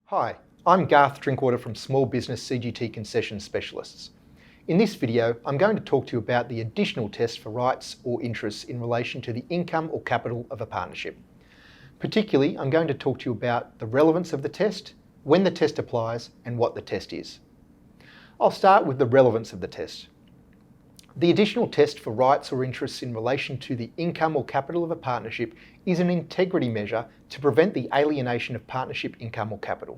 Hi, I'm Garth Drinkwater from Small Business CGT Concession Specialists. In this video, I'm going to talk to you about the additional test for rights or interests in relation to the income or capital of a partnership. Particularly, I'm going to talk to you about the relevance of the test, when the test applies, and what the test is. I'll start with the relevance of the test. The additional test for rights or interests in relation to the income or capital of a partnership is an integrity measure to prevent the alienation of partnership income or capital.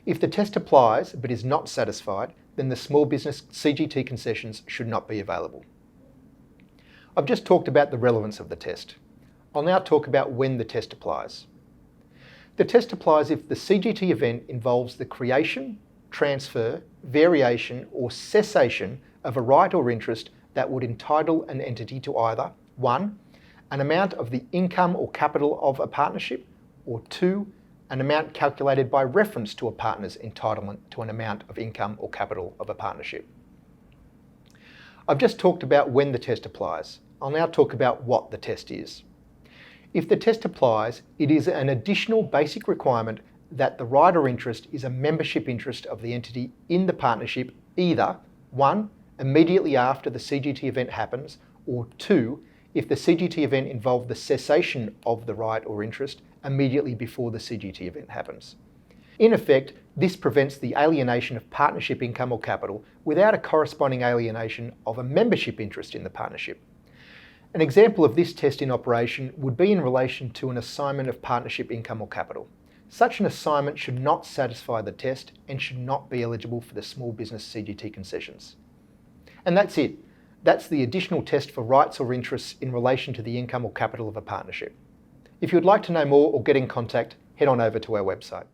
If the test applies but is not satisfied, then the small business CGT concessions should not be available. I've just talked about the relevance of the test. I'll now talk about when the test applies. The test applies if the CGT event involves the creation, transfer, variation or cessation of a right or interest that would entitle an entity to either 1. An amount of the income or capital of a partnership, or 2. An amount calculated by reference to a partner's entitlement to an amount of income or capital of a partnership. I've just talked about when the test applies. I'll now talk about what the test is. If the test applies, it is an additional basic requirement that the right or interest is a membership interest of the entity in the partnership, either 1. Immediately after the CGT event happens, or 2. If the CGT event involved the cessation of the right or interest immediately before the CGT event happens. In effect, this prevents the alienation of partnership income or capital without a corresponding alienation of a membership interest in the partnership. An example of this test in operation would be in relation to an assignment of partnership income or capital. Such an assignment should not satisfy the test and should not be eligible for the small business CGT concessions. And that's it. That's the additional test for rights or interests in relation to the income or capital of a partnership. If you would like to know more or get in contact, head on over to our website.